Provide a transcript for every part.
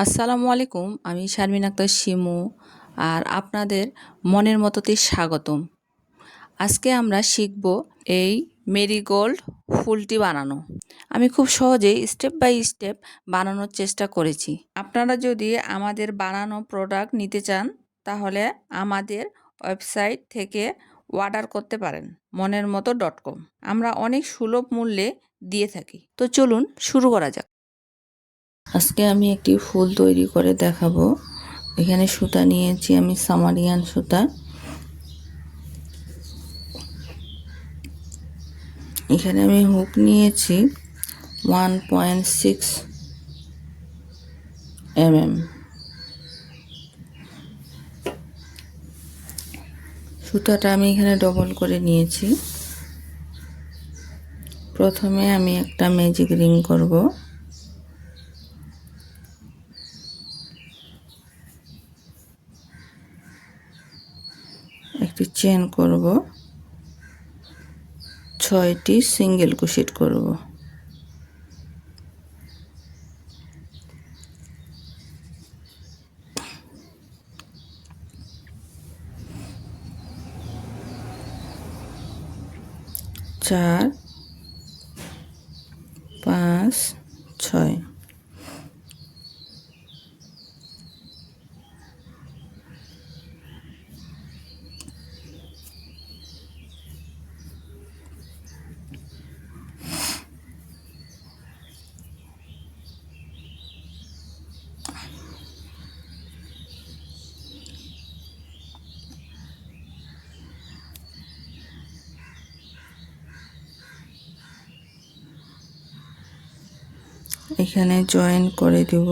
আসসালামু আলাইকুম। আমি শারমিন আক্তার শিমু আর আপনাদের মনের মতোতে স্বাগতম। আজকে আমরা শিখব এই মেরিগোল্ড ফুলটি বানানো। আমি খুব সহজেই স্টেপ বাই স্টেপ বানানোর চেষ্টা করেছি। আপনারা যদি আমাদের বানানো প্রোডাক্ট নিতে চান তাহলে আমাদের ওয়েবসাইট থেকে অর্ডার করতে পারেন monermoto.com। আমরা অনেক সুলভ মূল্যে দিয়ে থাকি। তো চলুন শুরু করা যাক। আজকে আমি একটি ফুল তৈরি করে দেখাবো। এখানে সুতা নিয়েছি আমি সামারিয়ান সুতা। এখানে আমি হুক নিয়েছি 1.6 mm। সুতাটা আমি এখানে ডবল করে নিয়েছি। প্রথমে আমি একটা ম্যাজিক রিং করব। একটি চেন করব, 6টি সিঙ্গেল ক্রোশেট করব। চার, 5, 6। এখানে জয়েন করে দেব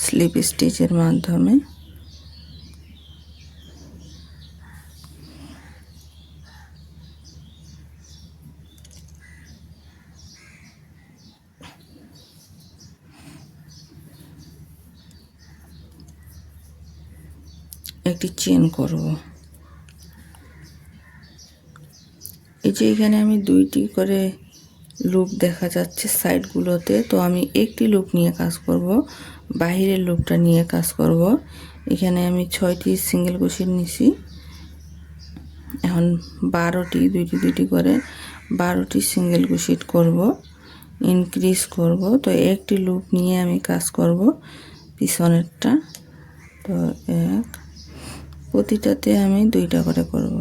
স্লিপ স্টিচের মাধ্যমে। একটি চেন করব। এই যে এখানে আমি 2টি করে লুপ দেখা যাচ্ছে সাইডগুলোতে, তো আমি একটি লুপ নিয়ে কাজ করব, বাহিরের লুপটা নিয়ে কাজ করব। এখানে আমি 6টি সিঙ্গেল ক্রোশেট নিছি। এখন 12টি, 2টি করে 12টি সিঙ্গেল ক্রোশেট করব, ইনক্রিজ করব। তো একটি লুপ নিয়ে আমি কাজ করব পিছনেরটা। তো প্রতিটাতে আমি 2টা করে করব।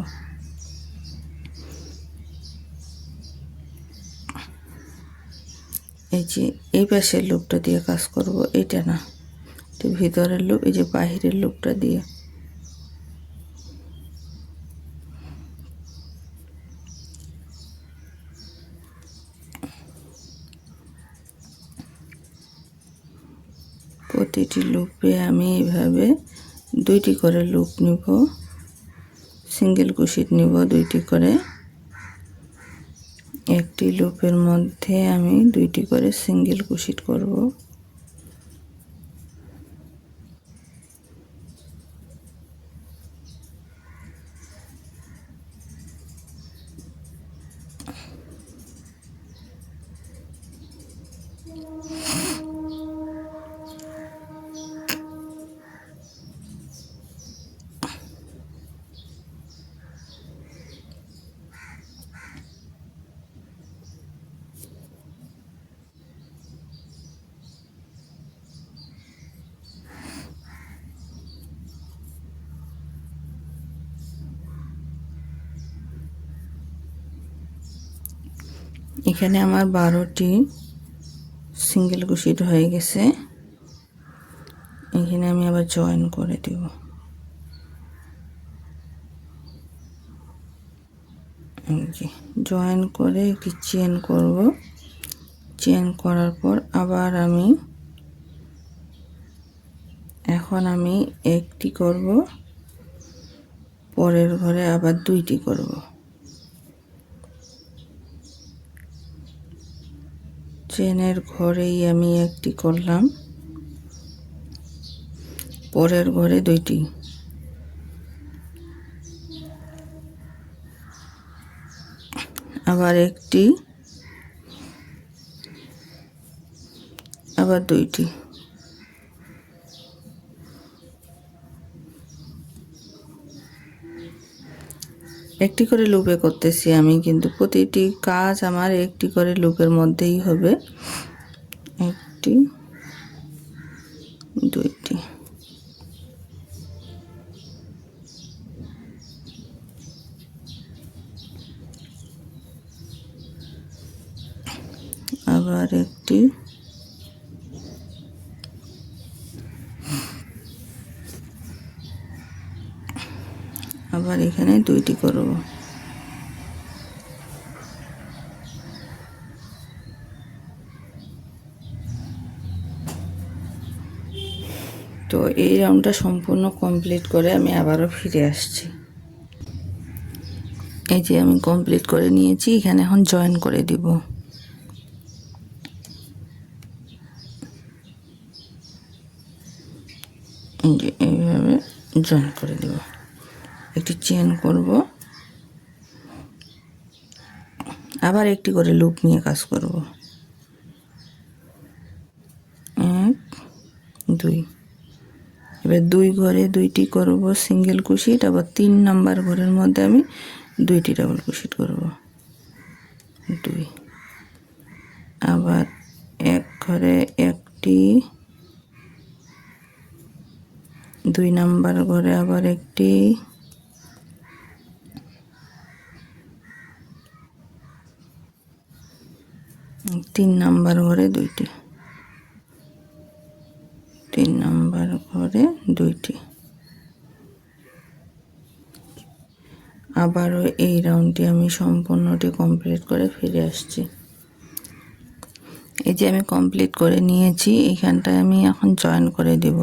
এই যে এই পাশের লুপটা দিয়ে কাজ করব, এটা না, এটা ভিতরের লুপ, এই যে বাহিরের লুপটা দিয়ে। প্রতিটি লুপে আমি এইভাবে 2টি করে লুপ নিব, সিঙ্গেল ক্রোশেট নিব 2টি করে। একটি লুপের মধ্যে আমি 2টি করে সিঙ্গেল ক্রোশেট করব। এখানে আমার 12টি সিঙ্গেল ক্রোশেট হয়ে গেছে। এখানে আমি আবার জয়েন করে দেব। জয়েন করে একটি চেন করব। চেন করার পর আবার আমি একটি করব, পরের ঘরে আবার 2টি করব। চেনের ঘরেই আমি একটি করলাম, পরের ঘরে 2টি, আবার একটি, আবার 2টি। একটি করে লুপে করতেছি আমি, কিন্তু প্রতিটি কাজ আমার একটি করে লুপের মধ্যেই হবে। একটি, দুইটি, আবার একটি, আবার এখানে দুইটি করব। তো এই রাউন্ডটা সম্পূর্ণ কমপ্লিট করে আমি আবারও ফিরে আসছি। এই যে আমি কমপ্লিট করে নিয়েছি, এখানে এখন জয়েন করে দিব। এই যে এইভাবে জয়েন করে দিব। একটি চেন করব, আবার একটি করে লুপ নিয়ে কাজ করব। 1 2, এবার 2 ঘরে দুইটি করব সিঙ্গেল ক্রোশেট, আবার 3 নাম্বার ঘরের মধ্যে আমি দুইটি ডাবল ক্রোশেট করব। 2, আবার এক ঘরে একটি, 2 নাম্বার ঘরে আবার একটি, 3 নাম্বার ঘরে দুইটি, 3 নাম্বার ঘরে দুইটি। আবারও এই রাউন্ডটি আমি সম্পূর্ণটি কমপ্লিট করে ফিরে আসছি। এই যে আমি কমপ্লিট করে নিয়েছি, এইখানটায় আমি এখন জয়েন করে দেব।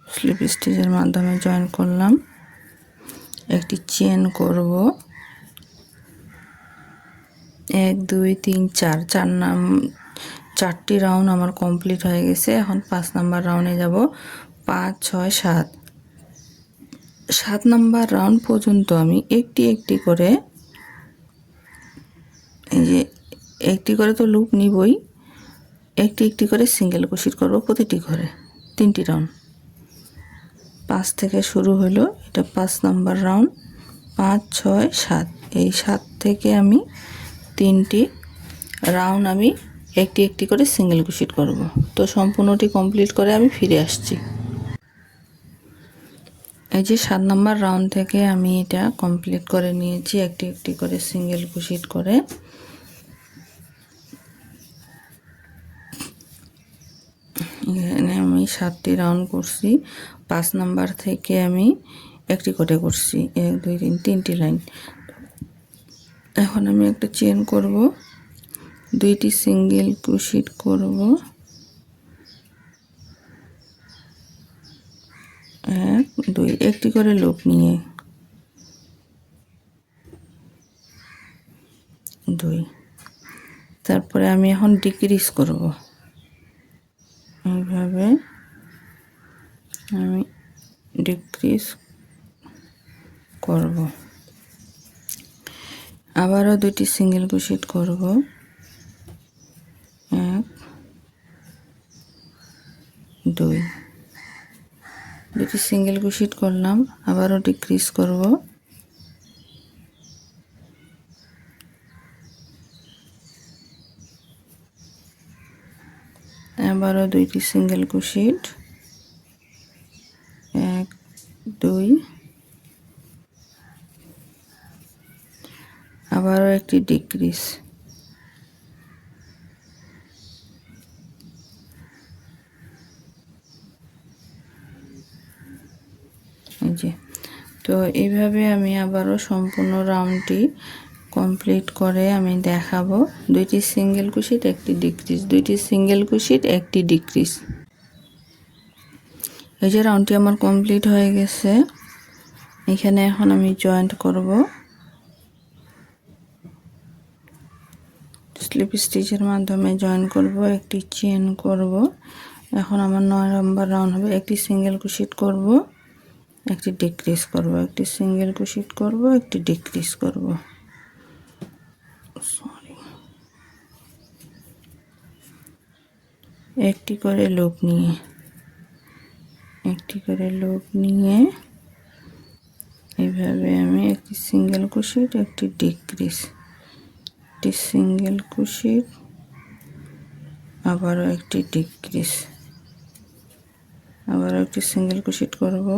স্লিপ স্টিচের মাধ্যমে জয়েন করলাম। একটি চেন করব, 1 2 3 4, 4টি রাউন্ড আমার কমপ্লিট হয়ে গেছে। এখন 5 নাম্বার রাউন্ডে যাব। 5 6 7, 7 নাম্বার রাউন্ড পর্যন্ত আমি একটি একটি করে, এই যে একটি করে তো লুপ নিবই, একটি একটি করে সিঙ্গেল ক্রোশেট করব প্রতিটি ঘরে, 3টি রাউন্ড। 5 থেকে শুরু হলো, এটা 5 নাম্বার রাউন্ড। 5 6 7, এই 7 থেকে আমি 3টি রাউন্ড আমি একটি একটি করে সিঙ্গেল ক্রোশেট করব। তো সম্পূর্ণটি কমপ্লিট করে আমি ফিরে আসছি। এই যে 7 নাম্বার রাউন্ড থেকে আমি এটা কমপ্লিট করে নিয়েছি, একটি একটি করে সিঙ্গেল ক্রোশেট করে। এখানে আমি 7টি রাউন্ড করছি। 5 নাম্বার থেকে আমি একটি করে করছি, 1 2 3, 3টি লাইন। এখন আমি একটা চেন করব, 2টি সিঙ্গেল ক্রোশেট করব, 1 2, একটি করে লুপ নিয়ে 2। তারপরে আমি এখন ডিক্রিজ করব, এইভাবে আমি ডিক্রিজ করব। আবারও 2টি সিঙ্গেল ক্রোশেট করব, 1 2, 2টি সিঙ্গেল ক্রোশেট করলাম, আবারও ডিক্রিজ করব, আবারও 2টি সিঙ্গেল ক্রোশেট, 1 2, আবারও একটি ডিক্রিজ, এই যে। তো এইভাবে আমি আবারও সম্পূর্ণ রাউন্ডটি কমপ্লিট করে আমি দেখাবো। 2টি সিঙ্গেল ক্রোশেট, একটি ডিক্রিজ, 2টি সিঙ্গেল ক্রোশেট, একটি ডিক্রিজ। এই যে রাউন্ডটি আমার কমপ্লিট হয়ে গেছে। এখানে এখন আমি জয়েন্ট করব, স্লিপ স্টিচের মাধ্যমে জয়েন করব, একটি চেন করব। এখন আমার 9 নাম্বার রাউন্ড হবে। একটি সিঙ্গেল ক্রোশেট করব, একটি ডিক্রিজ করব, একটি সিঙ্গেল ক্রোশেট করব, একটি ডিক্রিজ করব। একটি করে লুপ নিয়ে, একটি করে লুপ নিয়ে এইভাবে আমি একটি সিঙ্গেল ক্রোশেট, একটি ডিক্রিজ, একটি সিঙ্গেল ক্রোশেট, আবারও একটি ডিক্রিজ, আবারও একটি সিঙ্গেল ক্রোশেট করব,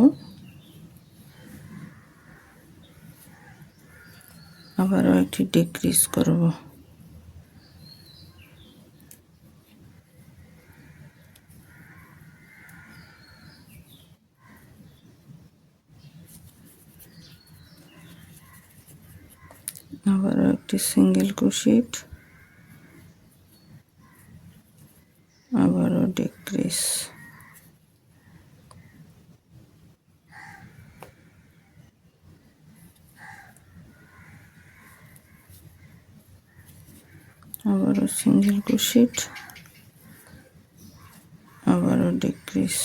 আবারও একটি ডিক্রিজ করব। আবারও একটি সিঙ্গেল ক্রোশেট, আবারও ডিক্রিজ, আবারও সিঙ্গেল ক্রোশেট, আবারও ডিক্রিজ,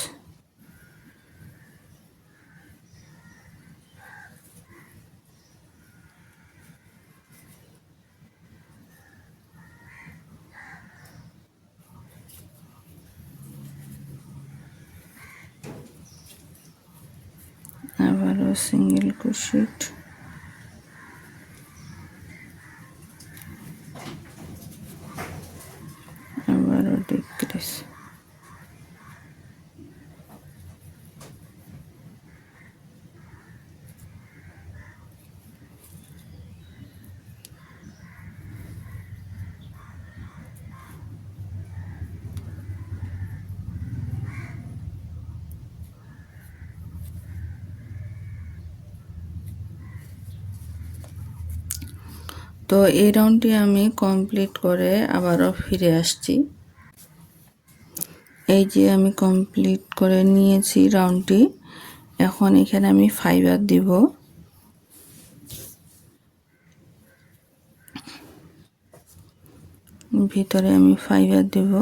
আবারও সিঙ্গেল ক্রোশেট, আবারও ডিক্রিজ। তো এই রাউন্ডটি আমি কমপ্লিট করে আবারও ফিরে আসছি। এই যে আমি কমপ্লিট করে নিয়েছি রাউন্ডটি। এখন এখানে আমি ফাইবার দিব, ভিতরে আমি ফাইবার দেব।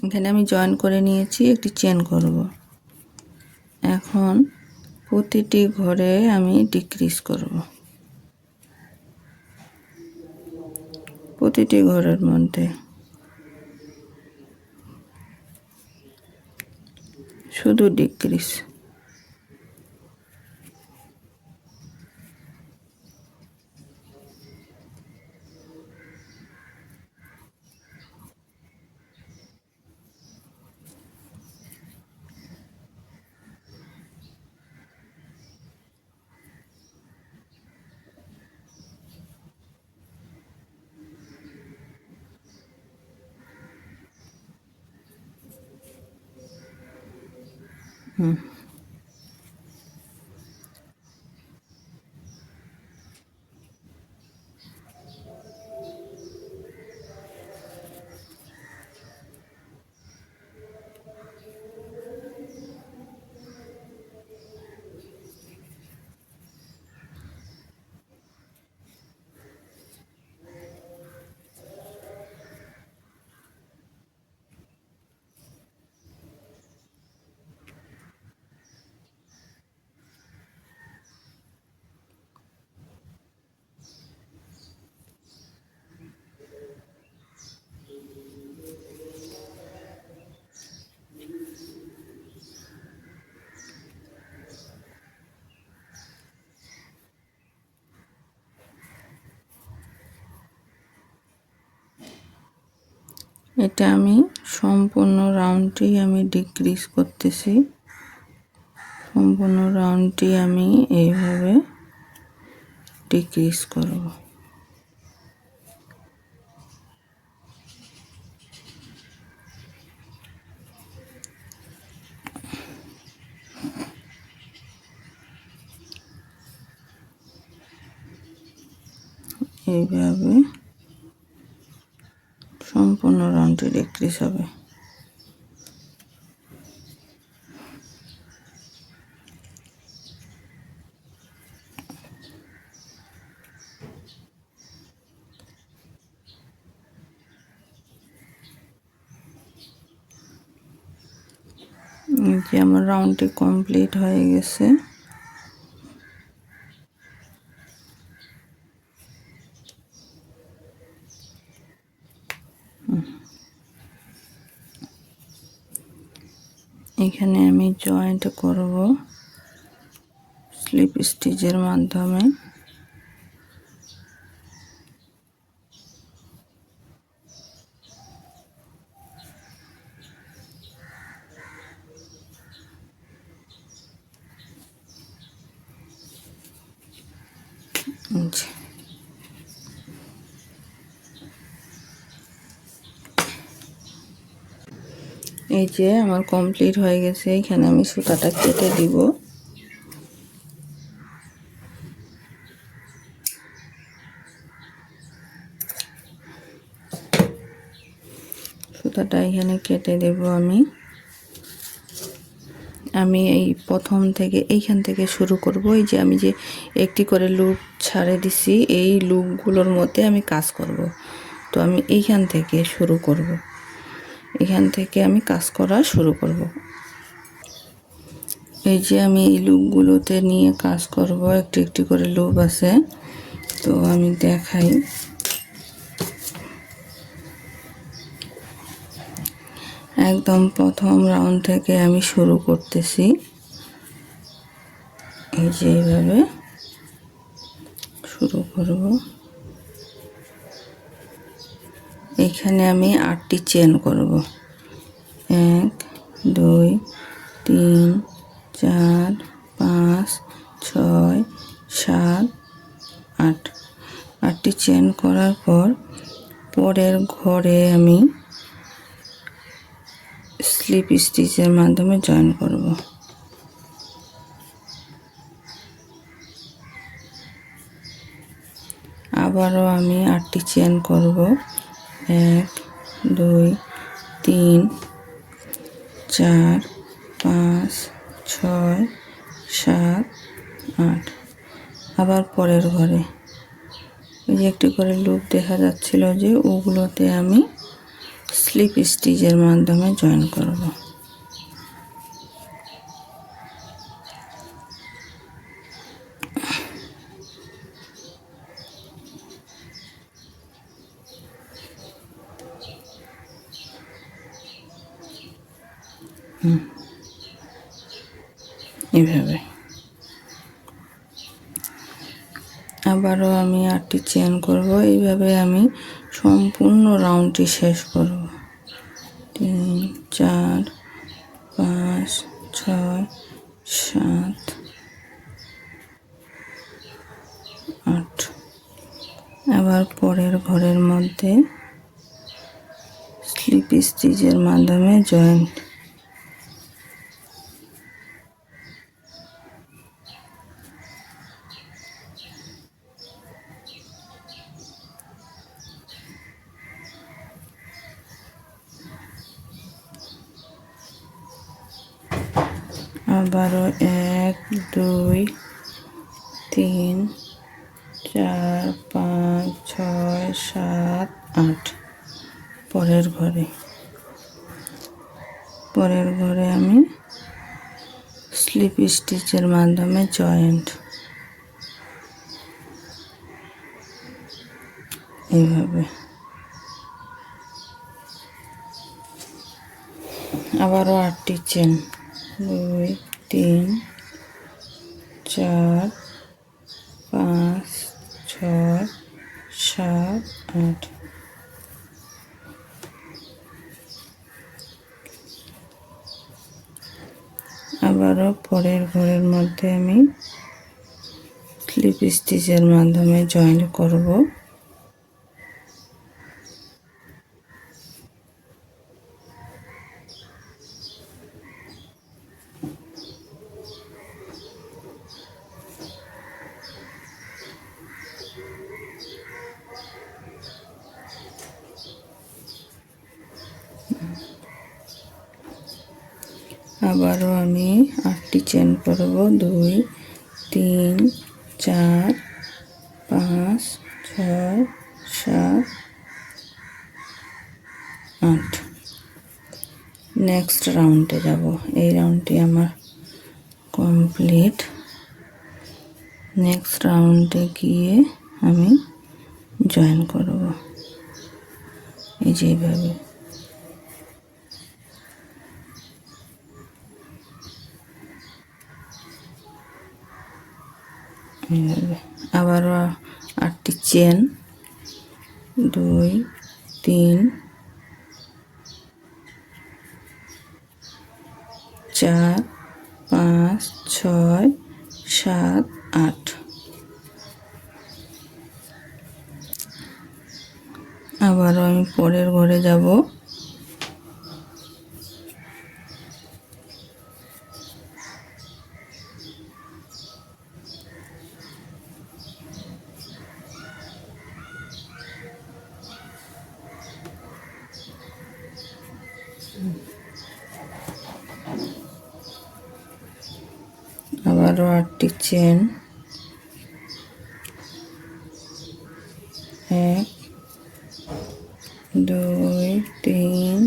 এখানে আমি জয়েন করে নিয়েছি, একটি চেন করব। এখন প্রতিটি ঘরে আমি ডিক্রিজ করব, প্রতিটি ঘরের মধ্যে শুধু ডিক্রিজ। এটা আমি সম্পূর্ণ রাউন্ডটি আমি ডিক্রিজ করতেছি। সম্পূর্ণ রাউন্ডটি আমি এইভাবে ডিক্রিজ করব। এইভাবে সম্পূর্ণ রাউন্ডটি ডিক্রিজ হবে। এই যে আমার রাউন্ডটি কমপ্লিট হয়ে গেছে। এখানে আমি জয়েন্ট করব স্লিপ স্টিচের মাধ্যমে। এই যে আমার কমপ্লিট হয়ে গেছে। এখানে আমি সুতাটা কেটে দিব। সুতাটা এখানে কেটে দেব আমি এই প্রথম থেকে এইখান থেকে শুরু করব। এই যে আমি যে একটি করে লুপ ছাড়ে দিছি, এই লুপগুলোর মধ্যে আমি কাজ করব। তো আমি এইখান থেকে শুরু করব, এখান থেকে আমি কাজ করা শুরু করব। এই যে আমি এই লুপগুলোতে নিয়ে কাজ করব, একটি একটি করে লুপ আছে। তো আমি দেখাই। একদম প্রথম রাউন্ড থেকে আমি শুরু করতেছি। এই যে এইভাবে শুরু করব। এখানে আমি 8টি চেন করব। 1 2 3 4 5 6 7 8। 8টি চেন করার পর পরের ঘরে আমি স্লিপ স্টিচের মাধ্যমে জয়েন করব। আবারও আমি 8টি চেন করব। 1 2 3 4 5 6 7 8। আবার পরের ঘরে এই যে একটি করে লুপ দেখা যাচ্ছিল, যে ওগুলোতে আমি স্লিপ স্টিচের মাধ্যমে জয়েন করব। এভাবে আবারও আমি 8টি চেন করব। এইভাবে আমি সম্পূর্ণ রাউন্ডটি শেষ করব। 3 4 5 6 7 8। আবার পরের ঘরের মধ্যে স্লিপ স্টিচের মাধ্যমে জয়েন্ট। আবারও 1 2 3 4 5 6 7 8। পরের ঘরে আমি স্লিপ স্টিচের মাধ্যমে জয়েন্ট। এইভাবে আবারও 8টি চেন। 2 3 4 5 6 7 8। আবারও পরের ঘরের মধ্যে আমি স্লিপ স্টিচের মাধ্যমে জয়েন করব। আবারও আমি 8টি চেন করব। 2 3 4 5 6 7 8। নেক্সট রাউন্ডে যাব। এই রাউন্ডটি আমার কমপ্লিট। নেক্সট রাউন্ডে গিয়ে আমি জয়েন করব এই যে এইভাবে। আবারও 8টি চেন, 2 3 4 5 6 7 8। আবারও আমি পরের ঘরে যাব। আবারও 8টি চেন, 1 2 3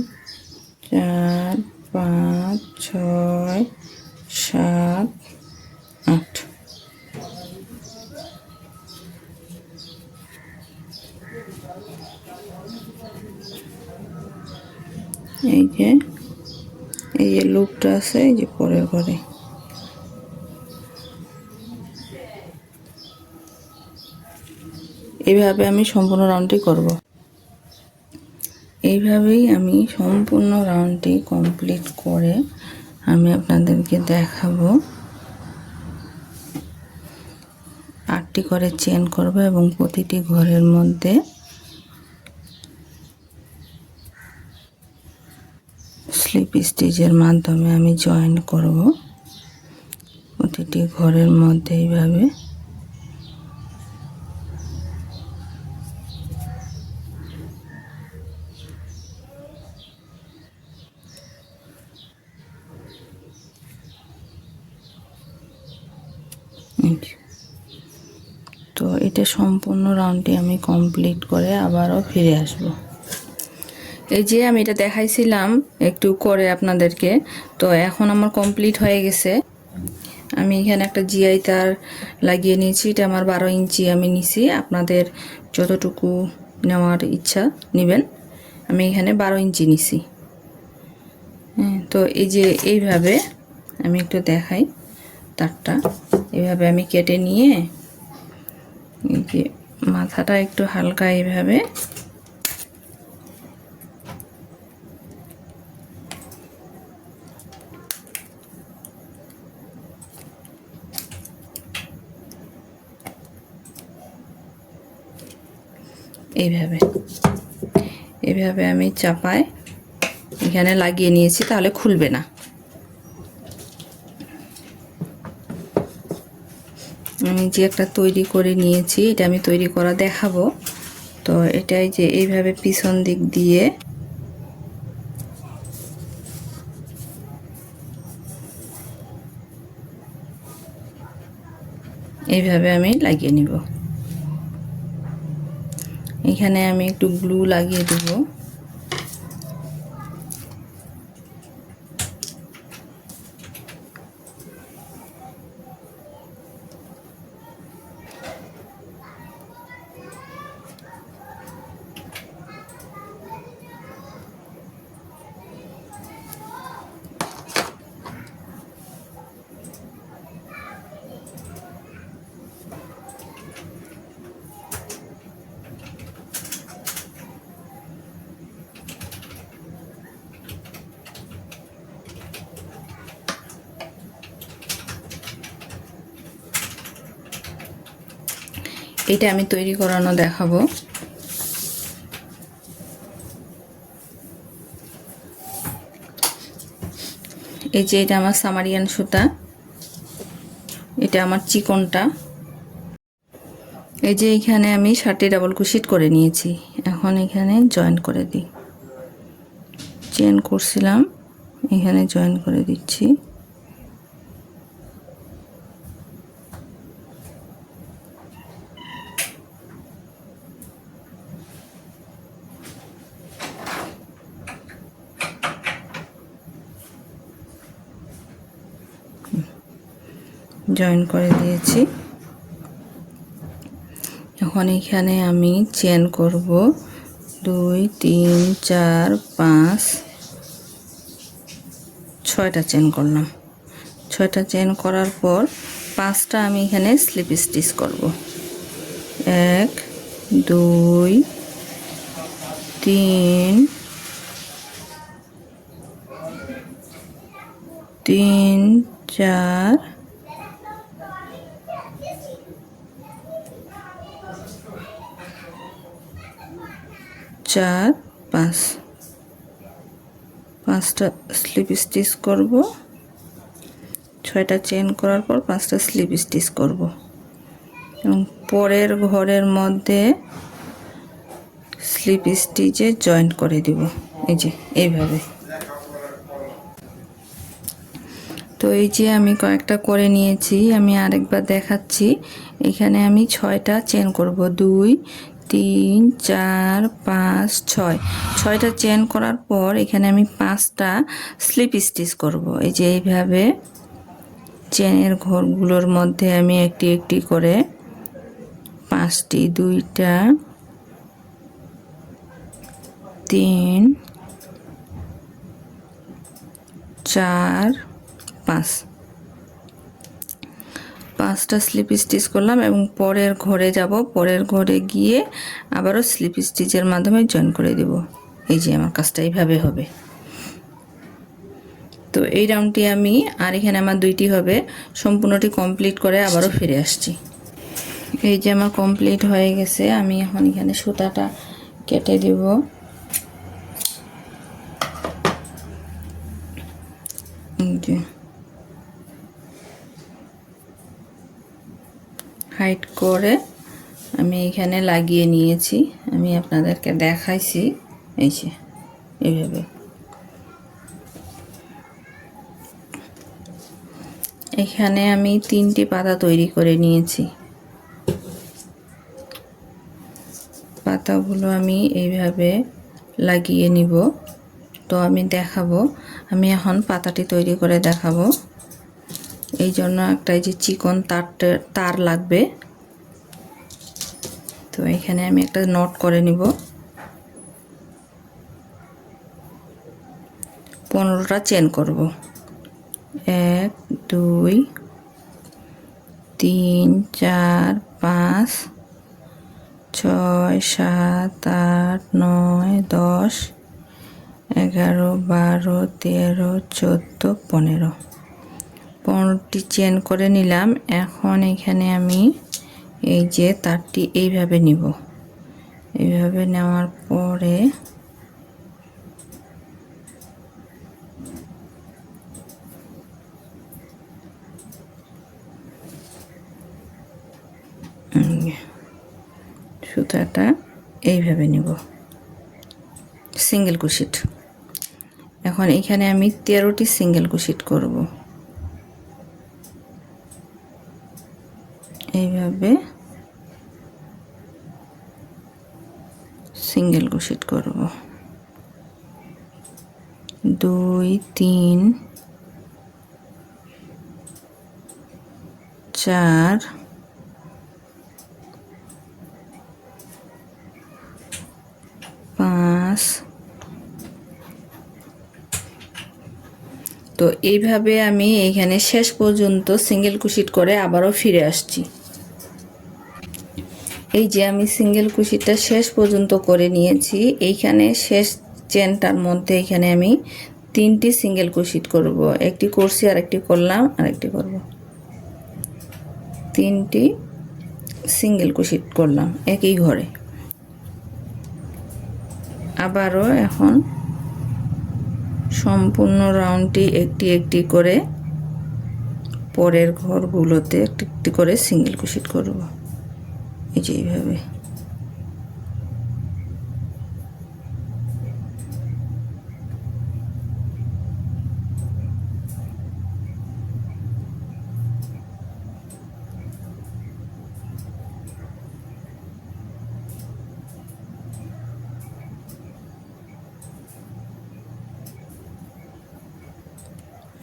4 5 6 7 8। এই যে লুপটা আছে এই যে পরের ঘরে। এইভাবে আমি সম্পূর্ণ রাউন্ডটি করব। এইভাবেই আমি সম্পূর্ণ রাউন্ডটি কমপ্লিট করে আমি আপনাদেরকে দেখাবো। 8টি করে চেন করব এবং প্রতিটি ঘরের মধ্যে স্লিপ স্টিচের মাধ্যমে আমি জয়েন করব। প্রতিটি ঘরের মধ্যে এইভাবে। তো এটা সম্পূর্ণ রাউন্ডটি আমি কমপ্লিট করে আবারও ফিরে আসব। এই যে আমি এটা দেখাইছিলাম একটু করে আপনাদেরকে, তো এখন আমার কমপ্লিট হয়ে গেছে। আমি এখানে একটা জিআই তার লাগিয়ে নিয়েছি। এটা আমার 12 ইঞ্চি আমি নিছি, আপনাদের যতটুকু নেওয়ার ইচ্ছা নেবেন। আমি এখানে 12 ইঞ্চি নিছি। তো এই যে এইভাবে আমি একটু দেখাই তারটা। এইভাবে আমি কেটে নিয়ে এই যে মাথাটা একটু হালকা এইভাবে এইভাবে আমি চাপায় এখানে লাগিয়ে নিয়েছি, তাহলে খুলবে না। আমি যে একটা তৈরি করে নিয়েছি, এটা আমি তৈরি করা দেখাবো। তো এটাই যে এইভাবে পিছন দিক দিয়ে এইভাবে আমি লাগিয়ে নিব। এখানে আমি একটু গ্লু লাগিয়ে দেব। এটা আমি তৈরি করানো দেখাবো। এই যে এটা আমার সামারিয়ান সুতা, এটা আমার চিকনটা। এই যে এখানে আমি 7টি ডাবল ক্রোশেট করে নিয়েছি। এখন এখানে জয়েন করে দিই। চেন করছিলাম, এখানে জয়েন করে দিচ্ছি। জয়েন করে দিয়েছি। এখন এখানে আমি চেন করব 2 3 4 5 6টা চেন করলাম। 6টা চেন করার পর 5টা আমি এখানে স্লিপ স্টিচ করব। 1 2 3 3 4 4 5 5টা স্লিপ স্টিচ করব। 6টা চেন করার পর 5টা স্লিপ স্টিচ করব এবং পরের ঘরের মধ্যে স্লিপ স্টিচে জয়েন্ট করে দিব। এই যে এইভাবে। তো এই যে আমি কয়েকটা করে নিয়েছি, আমি আরেকবার দেখাচ্ছি। এখানে আমি 6টা চেন করব। 2 3 4 5 6 6টা চেন করার পর এখানে আমি 5টা স্লিপ স্টিচ করব। এই যে এইভাবে চেনের ঘরগুলোর মধ্যে আমি একটি একটি করে 5টি 2টা 3 4 5টা স্লিপ স্টিচ করলাম এবং পরের ঘরে যাব। পরের ঘরে গিয়ে আবারও স্লিপ স্টিচের মাধ্যমে জয়েন করে দেব। এই যে আমার কাজটা এইভাবে হবে। তো এই রাউন্ডটি আমি আর এখানে আমার 2টি হবে, সম্পূর্ণটি কমপ্লিট করে আবারও ফিরে আসছি। এই যে আমার কমপ্লিট হয়ে গেছে। আমি এখন এখানে সুতাটা কেটে দেব। হাইট করে আমি এখানে লাগিয়ে নিয়েছি। আমি আপনাদেরকে দেখাইছি। এই যে এইভাবে। এখানে আমি 3টি পাতা তৈরি করে নিয়েছি। পাতাগুলো আমি এইভাবে লাগিয়ে নিব। তো আমি দেখাবো, আমি এখন পাতাটি তৈরি করে দেখাবো। এই জন্য একটা এই যে চিকন তার লাগবে। তো এখানে আমি একটা নট করে নিব। 15টা চেন করব। 1 2 3 4 5 6 7 8 9 10 11 12 13 14 15 15টি চেন করে নিলাম। এখন এখানে আমি এই যে তারটি এইভাবে নিব। এইভাবে নেওয়ার পরে সুতাটা এইভাবে নিব, সিঙ্গেল কুশিট। এখন এখানে আমি 13টি সিঙ্গেল কুশিট করব। এইভাবে সিঙ্গেল কুশিট করব। 2 3 4 5। তো এইভাবে আমি এইখানে শেষ পর্যন্ত সিঙ্গেল কুশিট করে আবারও ফিরে আসছি। এই যে আমি সিঙ্গেল কুশিটটা শেষ পর্যন্ত করে নিয়েছি। এইখানে শেষ চেনটার মধ্যে এখানে আমি 3টি সিঙ্গেল কুশিট করব। একটি করছি, আরেকটি করলাম, আরেকটি করব। 3টি সিঙ্গেল কুশিট করলাম একই ঘরে। আবারও এখন সম্পূর্ণ রাউন্ডটি একটি একটি করে পরের ঘরগুলোতে একটি একটি করে সিঙ্গেল কুশিট করব। এই যে এইভাবে।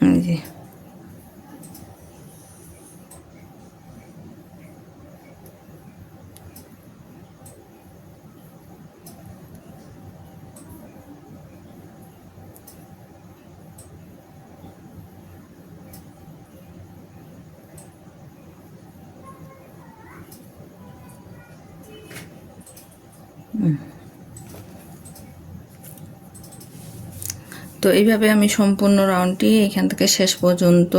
এই যে তো এইভাবে আমি সম্পূর্ণ রাউন্ডটি এখান থেকে শেষ পর্যন্ত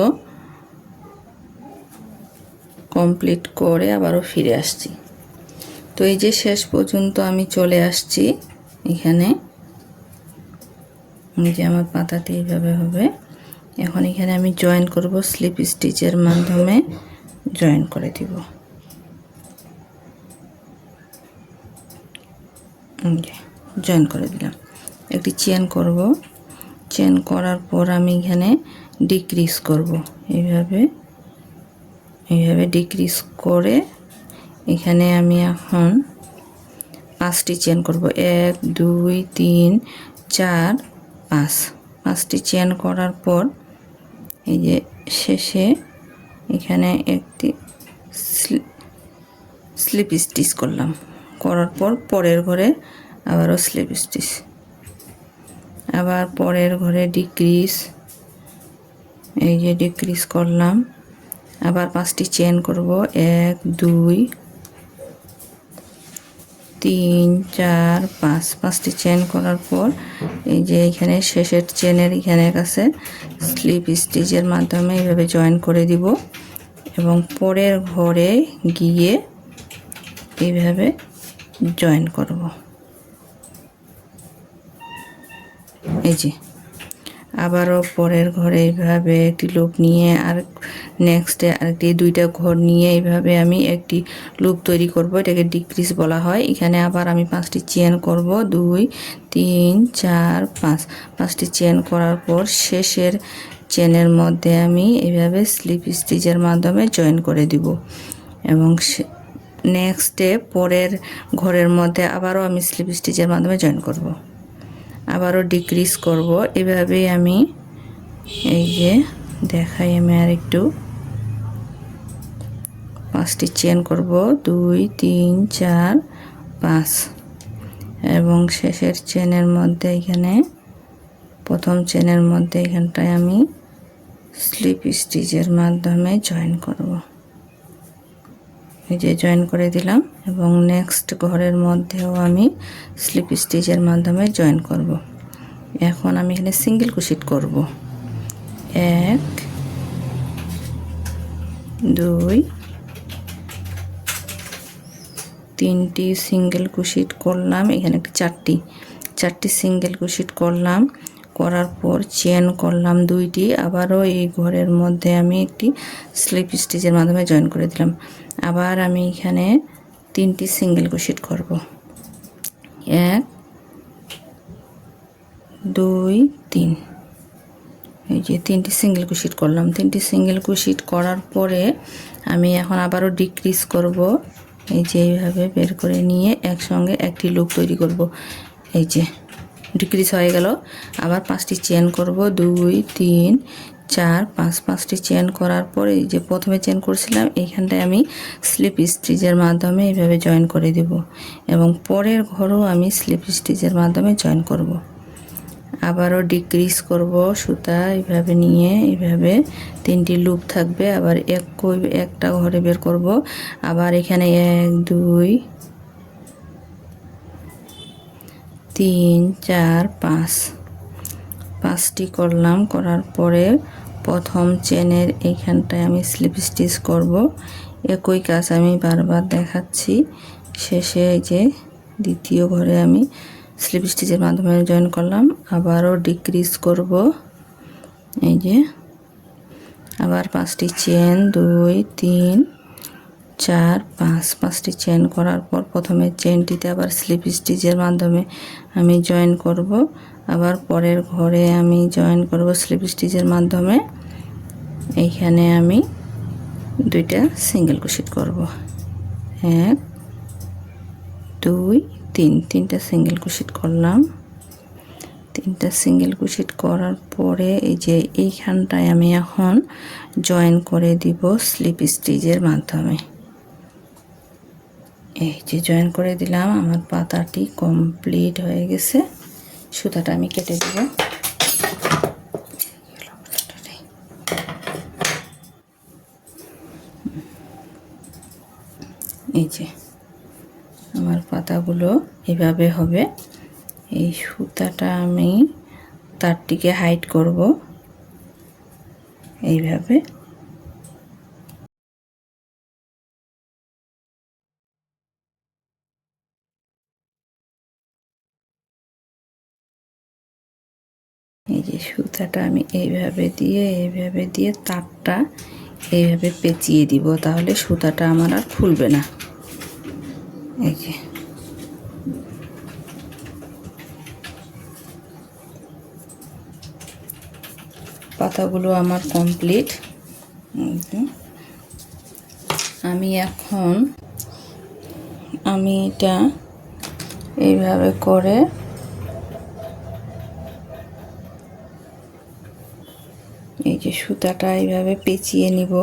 কমপ্লিট করে আবারও ফিরে আসছি। তো এই যে শেষ পর্যন্ত আমি চলে আসছি এখানে, এই যে আমার পাতাটি এইভাবে হবে। এখন এখানে আমি জয়েন করব, স্লিপ স্টিচের মাধ্যমে জয়েন করে দিব। জয়েন করে দিলাম। একটি চেন করব, চেন করার পর আমি এখানে ডিক্রিজ করব, এইভাবে ডিক্রিজ করে এখানে আমি এখন 5টি চেন করব। 1 2 3 4 5, 5টি চেন করার পর এই যে শেষে এখানে একটি স্লিপ স্টিচ করলাম, করার পর পরের ঘরে আবারও স্লিপ স্টিচ, আবার পরের ঘরে ডিক্রিজ, এই যে ডিক্রিজ করলাম, আবার 5টি চেন করব। 1 2 3 4 5, 5টি চেন করার পর এই যে এখানে শেষের চেনের এখানে কাছে স্লিপ স্টিচের মাধ্যমে এইভাবে জয়েন করে দিব এবং পরের ঘরে গিয়ে এইভাবে জয়েন করব। এই যে আবারও পরের ঘরে এইভাবে একটি লুপ নিয়ে আর নেক্সটে আরেকটি 2টা ঘর নিয়ে এইভাবে আমি একটি লুপ তৈরি করব, এটাকে ডিক্রিজ বলা হয়। এখানে আবার আমি 5টি চেন করব, 2 3 4 5, 5টি চেন করার পর শেষের চেনের মধ্যে আমি এইভাবে স্লিপ স্টিচের মাধ্যমে জয়েন করে দিব এবং নেক্সটে পরের ঘরের মধ্যে আবারও আমি স্লিপ স্টিচের মাধ্যমে জয়েন করব, আবারও ডিক্রিজ করব। এভাবেই আমি এই যে দেখাই আমি আর একটু 5টি চেন করব, 2 3 4 5 এবং শেষের চেনের মধ্যে এখানে প্রথম চেনের মধ্যে এখানটায় আমি স্লিপ স্টিচের মাধ্যমে জয়েন করব। এই যে জয়েন করে দিলাম এবং নেক্সট ঘরের মধ্যেও আমি স্লিপ স্টিচের মাধ্যমে জয়েন করব। এখন আমি এখানে সিঙ্গেল ক্রোশেট করব। 1 2 3টি সিঙ্গেল ক্রোশেট করলাম, এখানে একটি 4টি সিঙ্গেল ক্রোশেট করলাম, করার পর চেন করলাম 2টি, আবারও এই ঘরের মধ্যে আমি একটি স্লিপ স্টিচের মাধ্যমে জয়েন করে দিলাম। আবার আমি এখানে 3টি সিঙ্গেল ক্রোশেট করব। 1 2 3, এই যে 3টি সিঙ্গেল ক্রোশেট করলাম। 3টি সিঙ্গেল ক্রোশেট করার পরে আমি এখন আবারও ডিক্রিজ করব, এই যে এইভাবে বের করে নিয়ে একসঙ্গে একটি লুপ তৈরি করব। এই যে ডিক্রিজ হয়ে গেল, আবার 5টি চেন করব, 2 3 4 5, 5টি চেন করার পর এই যে প্রথমে চেন করছিলাম এইখানটায় আমি স্লিপ স্টিচের মাধ্যমে এইভাবে জয়েন করে দেব এবং পরের ঘরও আমি স্লিপ স্টিচের মাধ্যমে জয়েন করব। আবারও ডিক্রিজ করব সুতা এইভাবে নিয়ে, এইভাবে 3টি লুপ থাকবে, আবার একটা ঘরে বের করব। আবার এখানে 1 2 3 4 5, 5টি করলাম, করার পরে প্রথম চেনের এইখানটায় আমি স্লিপ স্টিচ করব। একই কাজ আমি বারবার দেখাচ্ছি। শেষে এই যে দ্বিতীয় ঘরে আমি স্লিপ স্টিচের মাধ্যমে জয়েন করলাম, আবারও ডিক্রিজ করব। এই যে আবার 5টি চেন, 2 3 4 5, 5টি চেন করার পর প্রথমে চেনটিতে আবার স্লিপ স্টিচের মাধ্যমে আমি জয়েন করব, আবার পরের ঘরে আমি জয়েন করব স্লিপ স্টিচের মাধ্যমে। এইখানে আমি 2টা সিঙ্গেল ক্রোশেট করব, 1 2 3, 3টা সিঙ্গেল ক্রোশেট করলাম। 3টা সিঙ্গেল ক্রোশেট করার পরে এই যে এইখানটায় আমি এখন জয়েন করে দিব স্লিপ স্টিচের মাধ্যমে। এই যে জয়েন করে দিলাম, আমার পাতাটি কমপ্লিট হয়ে গেছে। সুতাটা আমি কেটে দেব। এই যে আমার পাতাগুলো এভাবে হবে। এই সুতাটা আমি তারটিকে হাইড করব এইভাবে। এই যে সুতাটা আমি এইভাবে দিয়ে তারটা এইভাবে পেঁচিয়ে দিব, তাহলে সুতাটা আমার আর খুলবে না। এই যে পাতাগুলো আমার কমপ্লিট। আমি এটা এইভাবে করে এই যে সুতাটা এইভাবে পেঁচিয়ে নিব।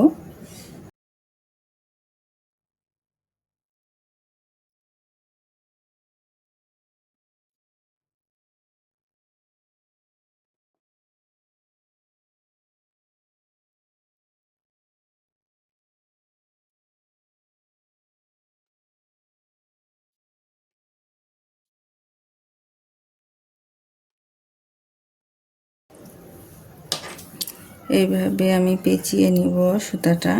এইভাবে আমি পেঁচিয়ে নিব সুতাটা।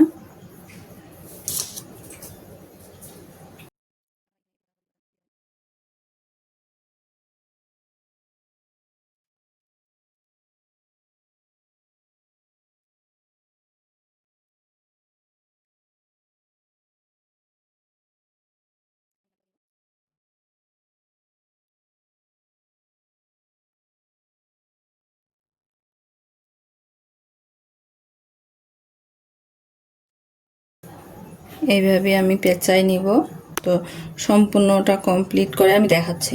এইভাবে আমি পেঁচাই নিব। তো সম্পূর্ণটা কমপ্লিট করে আমি দেখাচ্ছি।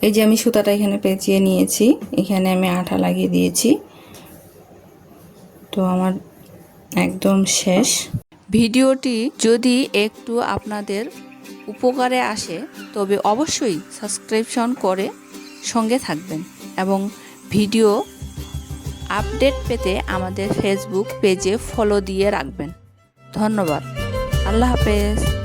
এই যে আমি সুতাটা এখানে পেঁচিয়ে নিয়েছি, এখানে আমি আঠা লাগিয়ে দিয়েছি। তো আমার একদম শেষ। ভিডিওটি যদি একটু আপনাদের উপকারে আসে তবে অবশ্যই সাবস্ক্রিপশন করে সঙ্গে থাকবেন এবং ভিডিও আপডেট পেতে আমাদের ফেসবুক পেজে ফলো দিয়ে রাখবেন। ধন্যবাদ। আল্লাহ হাফেজ।